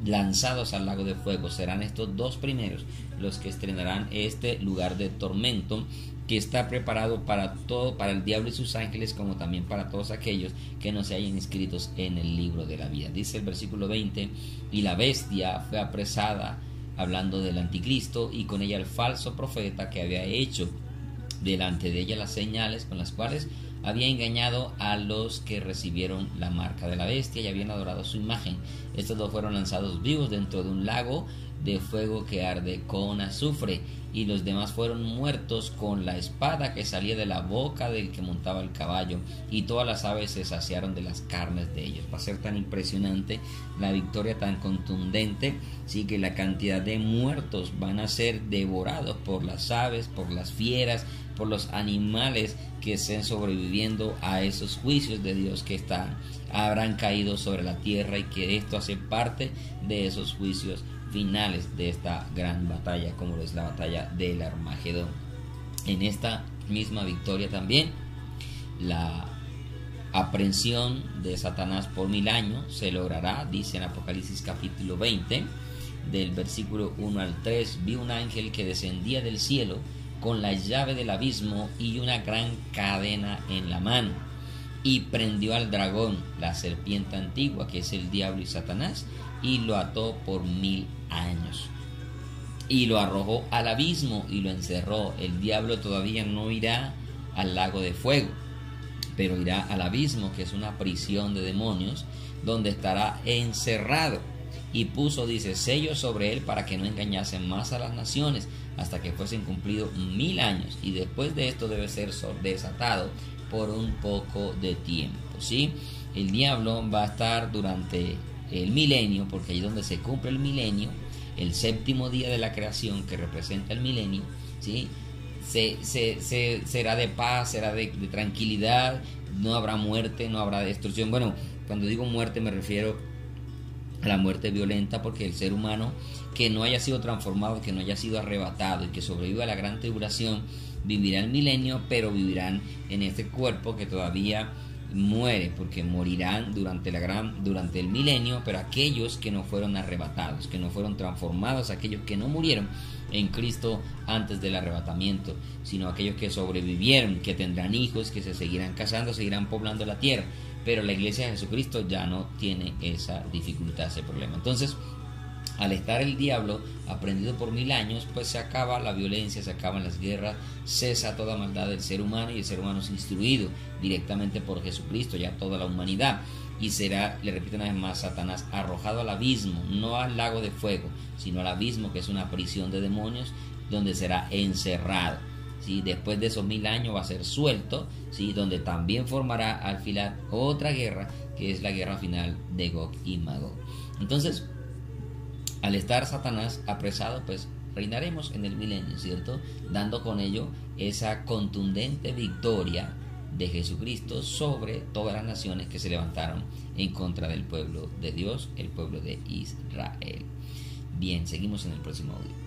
S2: lanzados al lago de fuego. Serán estos dos primeros los que estrenarán este lugar de tormento, que está preparado para todo, para el diablo y sus ángeles, como también para todos aquellos que no se hayan inscritos en el libro de la vida. Dice el versículo 20: y la bestia fue apresada, hablando del anticristo, y con ella el falso profeta, que había hecho delante de ella las señales con las cuales había engañado a los que recibieron la marca de la bestia y habían adorado su imagen. Estos dos fueron lanzados vivos dentro de un lago de fuego que arde con azufre, y los demás fueron muertos con la espada que salía de la boca del que montaba el caballo, y todas las aves se saciaron de las carnes de ellos. Va a ser tan impresionante la victoria, tan contundente, sí, que la cantidad de muertos van a ser devorados por las aves, por las fieras, por los animales que estén sobreviviendo a esos juicios de Dios que habrán caído sobre la tierra, y que esto hace parte de esos juicios finales de esta gran batalla, como es la batalla del Armagedón. En esta misma victoria también aprehensión de Satanás por 1000 años se logrará, dice en Apocalipsis capítulo 20, del versículo 1 al 3, vi un ángel que descendía del cielo con la llave del abismo y una gran cadena en la mano, y prendió al dragón, la serpiente antigua, que es el diablo y Satanás, y lo ató por 1000 años. Y lo arrojó al abismo y lo encerró. El diablo todavía no irá al lago de fuego, pero irá al abismo, que es una prisión de demonios, donde estará encerrado. Y puso, dice, sellos sobre él para que no engañasen más a las naciones hasta que fuesen cumplidos 1000 años. Y después de esto debe ser desatado por un poco de tiempo, ¿sí? El diablo va a estar durante el milenio, porque ahí donde se cumple el milenio, el séptimo día de la creación, que representa el milenio, ¿sí? Será de paz, será de tranquilidad, no habrá muerte, no habrá destrucción. Bueno, cuando digo muerte me refiero a la muerte violenta, porque el ser humano que no haya sido transformado, que no haya sido arrebatado y que sobreviva a la gran tribulación, vivirá el milenio, pero vivirán en este cuerpo que todavía muere, porque morirán durante el milenio, pero aquellos que no fueron arrebatados, que no fueron transformados, aquellos que no murieron en Cristo antes del arrebatamiento, sino aquellos que sobrevivieron, que tendrán hijos, que se seguirán casando, seguirán poblando la tierra. Pero la iglesia de Jesucristo ya no tiene esa dificultad, ese problema. Entonces, al estar el diablo aprendido por 1000 años, pues se acaba la violencia, se acaban las guerras, cesa toda maldad del ser humano, y el ser humano es instruido directamente por Jesucristo, ya toda la humanidad. Y será, le repito una vez más, Satanás arrojado al abismo, no al lago de fuego, sino al abismo, que es una prisión de demonios, donde será encerrado. ¿Sí? Después de esos 1000 años va a ser suelto, ¿sí? Donde también formará al final otra guerra, que es la guerra final de Gog y Magog. Entonces, al estar Satanás apresado, pues reinaremos en el milenio, ¿cierto? Dando con ello esa contundente victoria de Jesucristo sobre todas las naciones que se levantaron en contra del pueblo de Dios, el pueblo de Israel. Bien, seguimos en el próximo audio.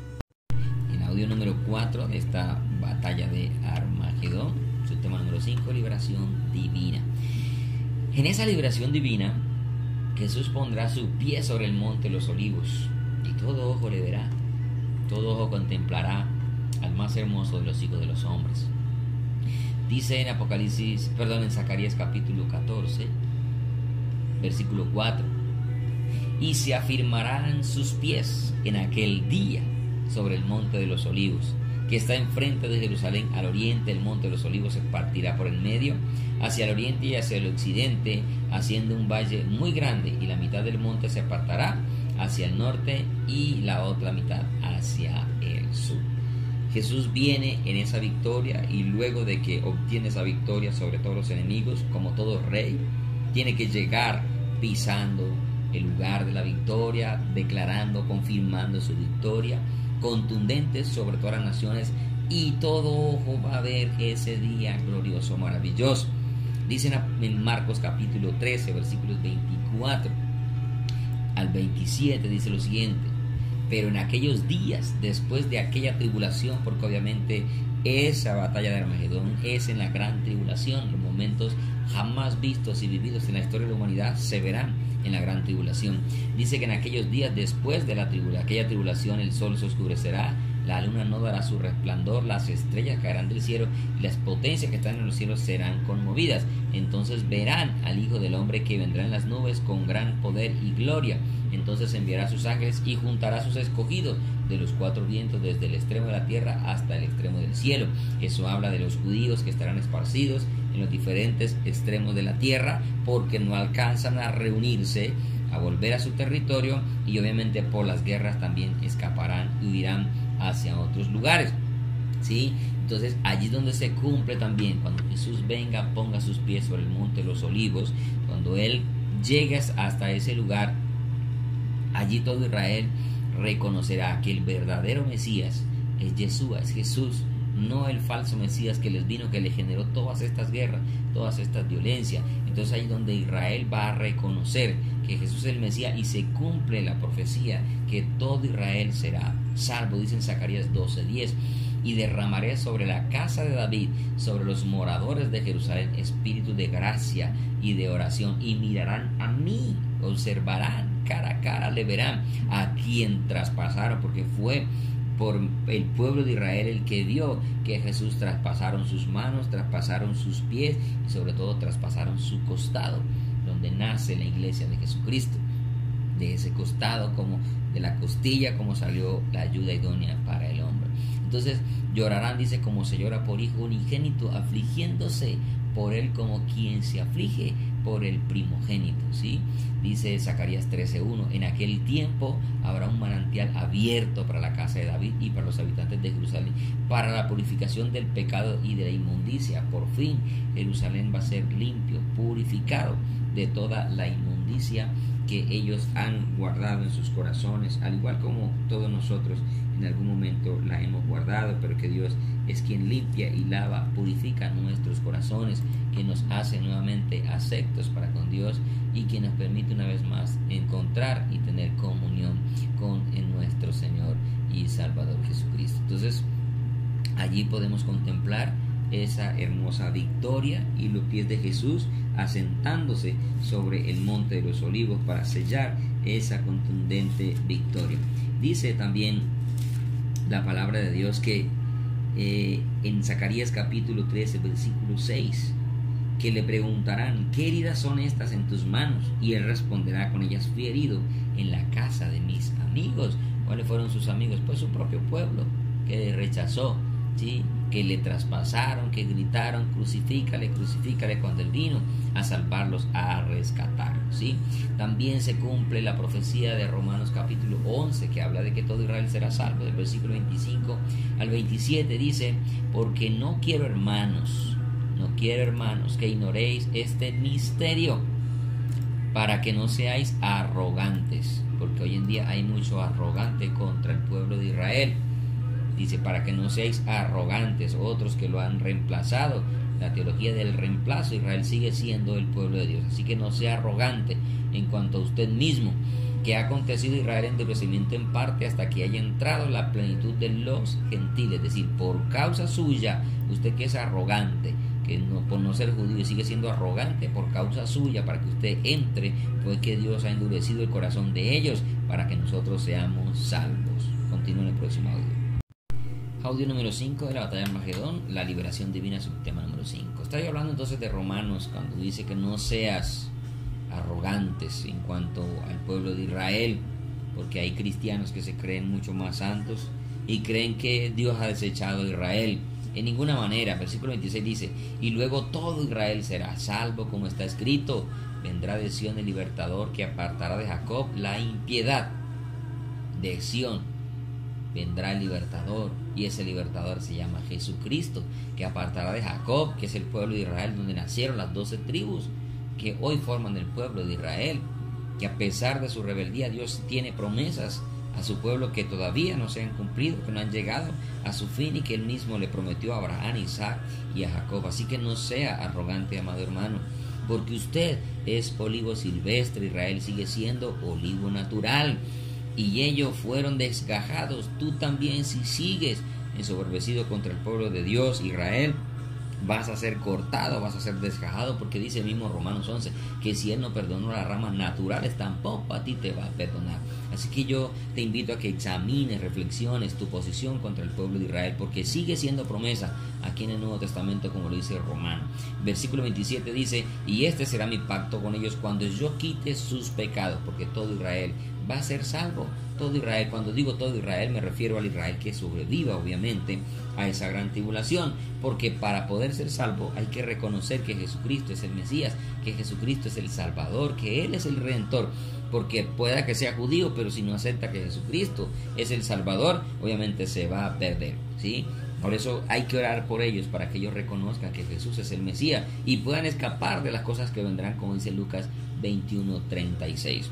S2: Audio número 4 de esta batalla de Armagedón, su tema número 5, liberación divina. En esa liberación divina, Jesús pondrá su pie sobre el monte de los olivos, y todo ojo le verá, todo ojo contemplará al más hermoso de los hijos de los hombres. Dice en Zacarías capítulo 14, versículo 4: y se afirmarán sus pies en aquel día sobre el monte de los olivos, que está enfrente de Jerusalén al oriente. El monte de los olivos se partirá por el medio, hacia el oriente y hacia el occidente, haciendo un valle muy grande, y la mitad del monte se apartará hacia el norte y la otra mitad hacia el sur. Jesús viene en esa victoria, y luego de que obtiene esa victoria sobre todos los enemigos, como todo rey, tiene que llegar pisando el lugar de la victoria, declarando, confirmando su victoria, contundentes sobre todas las naciones, y todo ojo va a ver ese día glorioso, maravilloso. Dicen en Marcos capítulo 13, versículos 24 al 27, dice lo siguiente: pero en aquellos días, después de aquella tribulación, porque obviamente esa batalla de Armagedón es en la gran tribulación, los momentos jamás vistos y vividos en la historia de la humanidad se verán en la gran tribulación. Dice que en aquellos días, después de aquella tribulación, el sol se oscurecerá, la luna no dará su resplandor, las estrellas caerán del cielo, y las potencias que están en los cielos serán conmovidas. Entonces verán al Hijo del Hombre, que vendrá en las nubes con gran poder y gloria. Entonces enviará a sus ángeles y juntará a sus escogidos de los 4 vientos, desde el extremo de la tierra hasta el extremo del cielo. Eso habla de los judíos que estarán esparcidos en los diferentes extremos de la tierra, porque no alcanzan a reunirse, a volver a su territorio, y obviamente por las guerras también escaparán y huirán hacia otros lugares, ¿sí? Entonces allí es donde se cumple también, cuando Jesús venga, ponga sus pies sobre el monte de los olivos, cuando Él llegue hasta ese lugar, allí todo Israel reconocerá que el verdadero Mesías es Yeshua, es Jesús, no el falso Mesías que les vino, que le generó todas estas guerras, todas estas violencias. Entonces ahí es donde Israel va a reconocer que Jesús es el Mesías, y se cumple la profecía que todo Israel será salvo, dice en Zacarías 12:10. y derramaré sobre la casa de David, sobre los moradores de Jerusalén, espíritu de gracia y de oración, y mirarán a mí, observarán cara a cara, le verán a quien traspasaron, porque fue por el pueblo de Israel el que vio que Jesús traspasaron sus manos, traspasaron sus pies y sobre todo traspasaron su costado, donde nace la iglesia de Jesucristo. De ese costado, como de la costilla, como salió la ayuda idónea para el hombre. Entonces llorarán, dice, como se llora por hijo unigénito, afligiéndose por él como quien se aflige por el primogénito, ¿sí? Dice Zacarías 13:1, en aquel tiempo habrá un manantial abierto para la casa de David y para los habitantes de Jerusalén, para la purificación del pecado y de la inmundicia. Por fin Jerusalén va a ser limpio, purificado de toda la inmundicia que ellos han guardado en sus corazones, al igual como todos nosotros en algún momento la hemos guardado, pero que Dios es quien limpia y lava, purifica nuestros corazones, que nos hace nuevamente aceptos para con Dios y que nos permite una vez más encontrar y tener comunión con nuestro Señor y Salvador Jesucristo. Entonces allí podemos contemplar esa hermosa victoria y los pies de Jesús asentándose sobre el monte de los olivos para sellar esa contundente victoria. Dice también la palabra de Dios que en Zacarías capítulo 13 versículo 6, que le preguntarán: ¿qué heridas son estas en tus manos? Y él responderá: con ellas fui herido en la casa de mis amigos. ¿Cuáles fueron sus amigos? Pues su propio pueblo, que le rechazó, ¿sí? Que le traspasaron, que gritaron: crucifícale, crucifícale, cuando él vino a salvarlos, a rescatarlos, ¿sí? También se cumple la profecía de Romanos capítulo 11, que habla de que todo Israel será salvo. Del versículo 25 al 27 dice: porque no quiero, hermanos, que ignoréis este misterio, para que no seáis arrogantes, porque hoy en día hay mucho arrogante contra el pueblo de Israel. Dice: para que no seáis arrogantes, otros que lo han reemplazado. La teología del reemplazo, Israel sigue siendo el pueblo de Dios. Así que no sea arrogante en cuanto a usted mismo, que ha acontecido Israel endurecimiento en parte hasta que haya entrado la plenitud de los gentiles. Es decir, por causa suya, usted que es arrogante, que no, por no ser judío y sigue siendo arrogante, por causa suya, para que usted entre, pues que Dios ha endurecido el corazón de ellos para que nosotros seamos salvos. Continúa en el próximo audio. Audio número 5 de la batalla de Armagedón, la liberación divina, subtema número 5. Estoy hablando entonces de Romanos, cuando dice que no seas arrogantes en cuanto al pueblo de Israel, porque hay cristianos que se creen mucho más santos y creen que Dios ha desechado a Israel. En ninguna manera. Versículo 26 dice: y luego todo Israel será salvo, como está escrito: vendrá de Sión el libertador, que apartará de Jacob la impiedad. De Sión vendrá el libertador, y ese libertador se llama Jesucristo, que apartará de Jacob, que es el pueblo de Israel, donde nacieron las 12 tribus que hoy forman el pueblo de Israel, que a pesar de su rebeldía Dios tiene promesas a su pueblo que todavía no se han cumplido, que no han llegado a su fin, y que él mismo le prometió a Abraham, Isaac y a Jacob. Así que no sea arrogante, amado hermano, porque usted es olivo silvestre. Israel sigue siendo olivo natural, y ellos fueron desgajados. Tú también, si sigues ensoberbecido contra el pueblo de Dios, Israel, vas a ser cortado, vas a ser desgajado, porque dice el mismo Romanos 11 que si él no perdonó las ramas naturales, tampoco a ti te va a perdonar. Así que yo te invito a que examines, reflexiones tu posición contra el pueblo de Israel, porque sigue siendo promesa aquí en el Nuevo Testamento, como lo dice Romano. Versículo 27 dice: y este será mi pacto con ellos cuando yo quite sus pecados, porque todo Israel va a ser salvo. Todo Israel, cuando digo todo Israel, me refiero al Israel que sobreviva, obviamente, a esa gran tribulación, porque para poder ser salvo hay que reconocer que Jesucristo es el Mesías, que Jesucristo es el Salvador, que Él es el Redentor. Porque pueda que sea judío, pero si no acepta que Jesucristo es el Salvador, obviamente se va a perder, ¿sí? Por eso hay que orar por ellos, para que ellos reconozcan que Jesús es el Mesías y puedan escapar de las cosas que vendrán, como dice Lucas 21:36.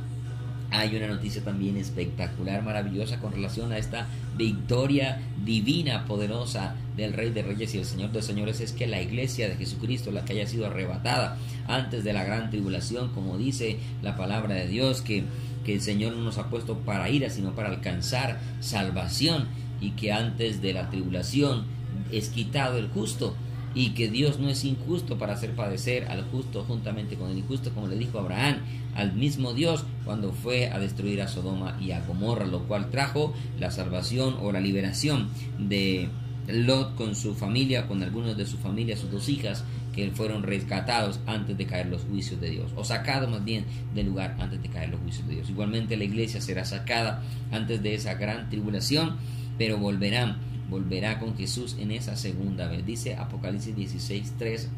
S2: Hay una noticia también espectacular, maravillosa, con relación a esta victoria divina, poderosa del Rey de Reyes y el Señor de Señores. Es que la iglesia de Jesucristo, la que haya sido arrebatada antes de la gran tribulación, como dice la palabra de Dios, que el Señor no nos ha puesto para ira, sino para alcanzar salvación. y que antes de la tribulación es quitado el justo, y que Dios no es injusto para hacer padecer al justo juntamente con el injusto, como le dijo Abraham al mismo Dios cuando fue a destruir a Sodoma y a Gomorra, lo cual trajo la salvación o la liberación de Lot con su familia, con algunos de su familia, sus 2 hijas, que fueron rescatados antes de caer los juicios de Dios, o sacados más bien del lugar antes de caer los juicios de Dios. Igualmente la iglesia será sacada antes de esa gran tribulación, pero volverá con Jesús en esa segunda vez. Dice Apocalipsis 16:3: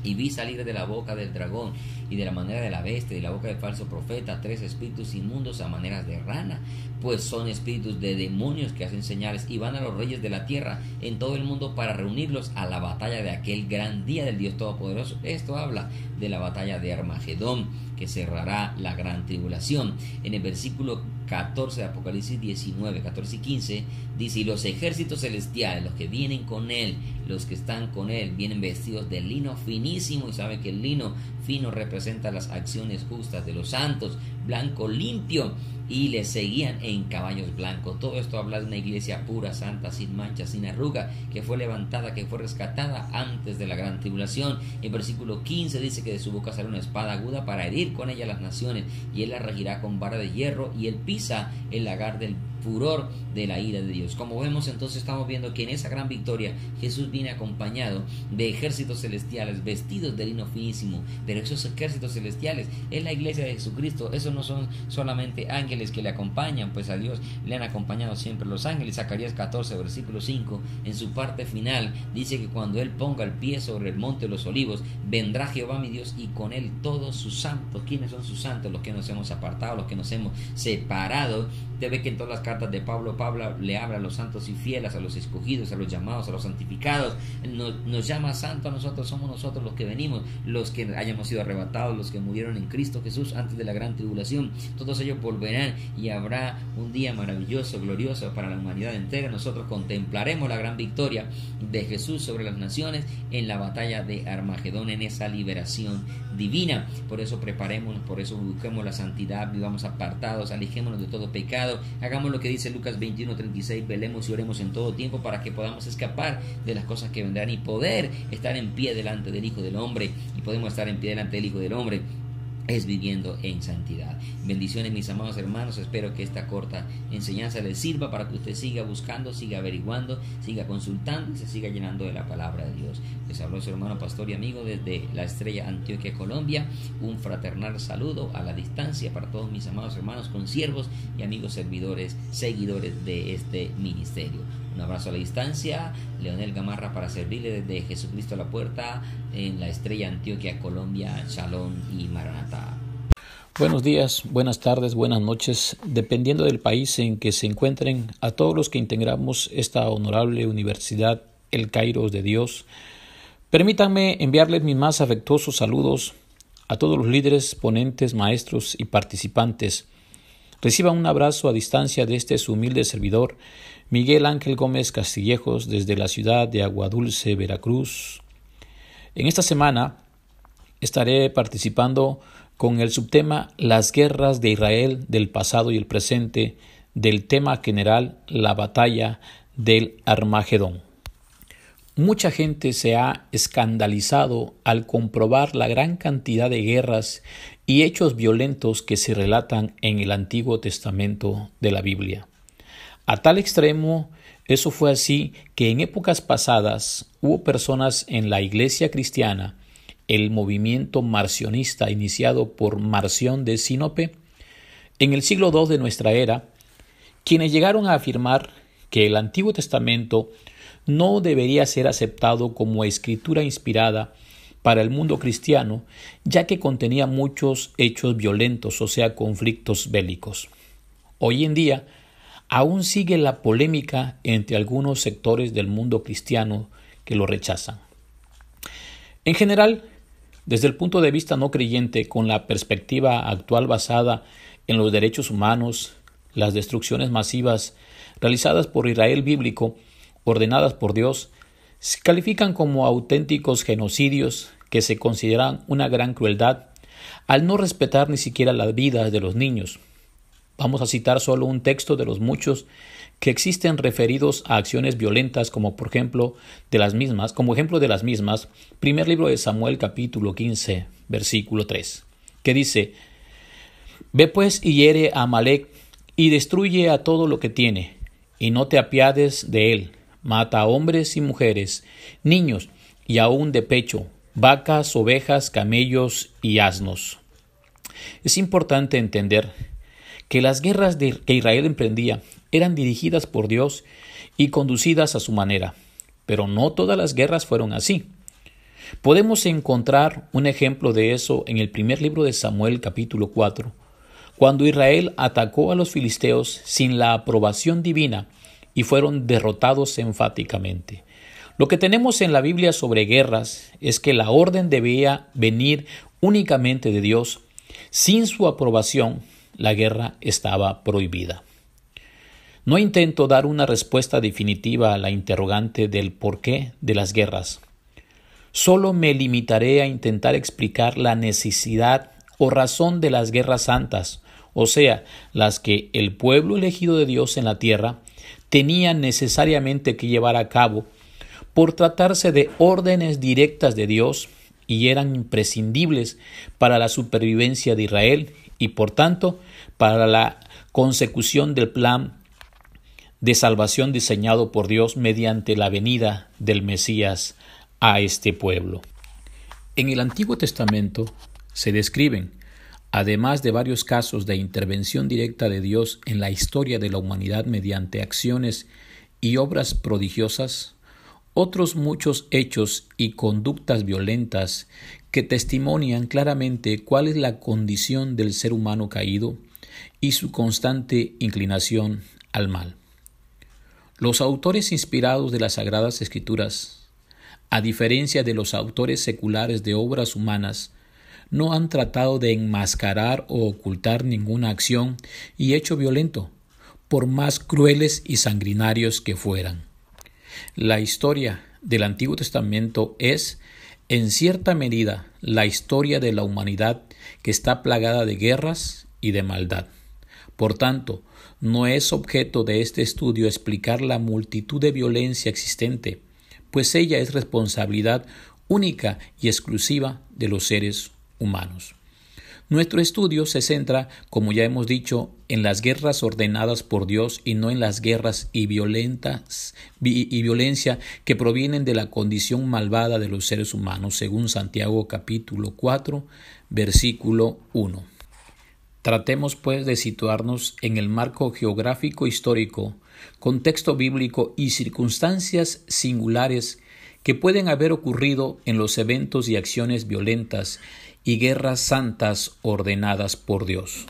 S2: y vi salir de la boca del dragón y de la manera de la bestia y de la boca del falso profeta 3 espíritus inmundos a maneras de rana, pues son espíritus de demonios que hacen señales, y van a los reyes de la tierra en todo el mundo para reunirlos a la batalla de aquel gran día del Dios Todopoderoso. Esto habla de la batalla de Armagedón, que cerrará la gran tribulación. En el versículo 14 de Apocalipsis 19, 14 y 15 dice: y los ejércitos celestiales, los que vienen con él, los que están con él, vienen vestidos de lino finísimo, y sabe que el lino fino representa las acciones justas de los santos, blanco limpio, y le seguían en caballos blancos. Todo esto habla de una iglesia pura, santa, sin mancha, sin arruga, que fue levantada, que fue rescatada antes de la gran tribulación. En versículo 15 dice que de su boca sale una espada aguda para herir con ella las naciones, y él la regirá con vara de hierro, y él pisa el lagar del furor de la ira de Dios. Como vemos, entonces estamos viendo que en esa gran victoria Jesús viene acompañado de ejércitos celestiales vestidos de lino finísimo, pero esos ejércitos celestiales es la iglesia de Jesucristo. Esos no son solamente ángeles que le acompañan, pues a Dios le han acompañado siempre los ángeles. Zacarías 14 versículo 5, en su parte final dice que cuando él ponga el pie sobre el monte de los olivos, vendrá Jehová mi Dios y con él todos sus santos. ¿Quiénes son sus santos? Los que nos hemos apartado, los que nos hemos separado. Te ve que en todas las cartas de Pablo le habla a los santos y fieles, a los escogidos, a los llamados, a los santificados. Nos llama santo a nosotros, somos nosotros los que venimos, los que hayamos sido arrebatados, los que murieron en Cristo Jesús antes de la gran tribulación. Todos ellos volverán y habrá un día maravilloso, glorioso para la humanidad entera. Nosotros contemplaremos la gran victoria de Jesús sobre las naciones en la batalla de Armagedón, en esa liberación divina. Por eso preparémonos, por eso busquemos la santidad, vivamos apartados, alejémonos de todo pecado. Hagamos lo que dice Lucas 21:36: velemos y oremos en todo tiempo para que podamos escapar de las cosas que vendrán y poder estar en pie delante del Hijo del Hombre. Y podemos estar en pie delante del Hijo del Hombre es viviendo en santidad. Bendiciones, mis amados hermanos. Espero que esta corta enseñanza les sirva para que usted siga buscando, siga averiguando, siga consultando y se siga llenando de la palabra de Dios. Les habló su hermano, pastor y amigo desde la Estrella, Antioquia, Colombia. Un fraternal saludo a la distancia para todos mis amados hermanos, consiervos y amigos servidores, seguidores de este ministerio. Un abrazo a la distancia. Leonel Gamarra para servirle desde Jesucristo a la Puerta en la Estrella, Antioquia, Colombia. Shalom y Maranatá.
S3: Buenos días, buenas tardes, buenas noches, dependiendo del país en que se encuentren, a todos los que integramos esta honorable universidad, el Kairos de Dios. Permítanme enviarles mis más afectuosos saludos a todos los líderes, ponentes, maestros y participantes. Reciban un abrazo a distancia de este su humilde servidor, Miguel Ángel Gómez Castillejos, desde la ciudad de Aguadulce, Veracruz. En esta semana estaré participando con el subtema Las guerras de Israel del pasado y el presente, del tema general La batalla del Armagedón. Mucha gente se ha escandalizado al comprobar la gran cantidad de guerras y hechos violentos que se relatan en el Antiguo Testamento de la Biblia. A tal extremo, eso fue así que en épocas pasadas hubo personas en la iglesia cristiana, el movimiento marcionista iniciado por Marción de Sinope, en el siglo II de nuestra era, quienes llegaron a afirmar que el Antiguo Testamento no debería ser aceptado como escritura inspirada para el mundo cristiano, ya que contenía muchos hechos violentos, o sea, conflictos bélicos. Hoy en día, aún sigue la polémica entre algunos sectores del mundo cristiano que lo rechazan. En general, desde el punto de vista no creyente, con la perspectiva actual basada en los derechos humanos, las destrucciones masivas realizadas por Israel bíblico, ordenadas por Dios, se califican como auténticos genocidios que se consideran una gran crueldad al no respetar ni siquiera la vida de los niños. Vamos a citar solo un texto de los muchos que existen referidos a acciones violentas como ejemplo de las mismas, primer libro de Samuel capítulo 15, versículo 3, que dice: Ve pues y hiere a Amalec y destruye a todo lo que tiene, y no te apiades de él. Mata a hombres y mujeres, niños y aún de pecho, vacas, ovejas, camellos y asnos. Es importante entender que las guerras que Israel emprendía eran dirigidas por Dios y conducidas a su manera, pero no todas las guerras fueron así. Podemos encontrar un ejemplo de eso en el primer libro de Samuel capítulo 4, cuando Israel atacó a los filisteos sin la aprobación divina y fueron derrotados enfáticamente. Lo que tenemos en la Biblia sobre guerras es que la orden debía venir únicamente de Dios. Sin su aprobación, la guerra estaba prohibida. No intento dar una respuesta definitiva a la interrogante del porqué de las guerras. Solo me limitaré a intentar explicar la necesidad o razón de las guerras santas, o sea, las que el pueblo elegido de Dios en la tierra tenía necesariamente que llevar a cabo por tratarse de órdenes directas de Dios y eran imprescindibles para la supervivencia de Israel y por tanto para la consecución del plan de salvación diseñado por Dios mediante la venida del Mesías a este pueblo. En el Antiguo Testamento se describen, además de varios casos de intervención directa de Dios en la historia de la humanidad mediante acciones y obras prodigiosas, otros muchos hechos y conductas violentas que testimonian claramente cuál es la condición del ser humano caído y su constante inclinación al mal. Los autores inspirados de las Sagradas Escrituras, a diferencia de los autores seculares de obras humanas, no han tratado de enmascarar o ocultar ninguna acción y hecho violento, por más crueles y sanguinarios que fueran. La historia del Antiguo Testamento es, en cierta medida, la historia de la humanidad que está plagada de guerras y de maldad. Por tanto, no es objeto de este estudio explicar la multitud de violencia existente, pues ella es responsabilidad única y exclusiva de los seres humanos. Nuestro estudio se centra, como ya hemos dicho, en las guerras ordenadas por Dios y no en las guerras y violencia que provienen de la condición malvada de los seres humanos, según Santiago capítulo 4, versículo 1. Tratemos pues de situarnos en el marco geográfico histórico, contexto bíblico y circunstancias singulares que pueden haber ocurrido en los eventos y acciones violentas y guerras santas ordenadas por Dios.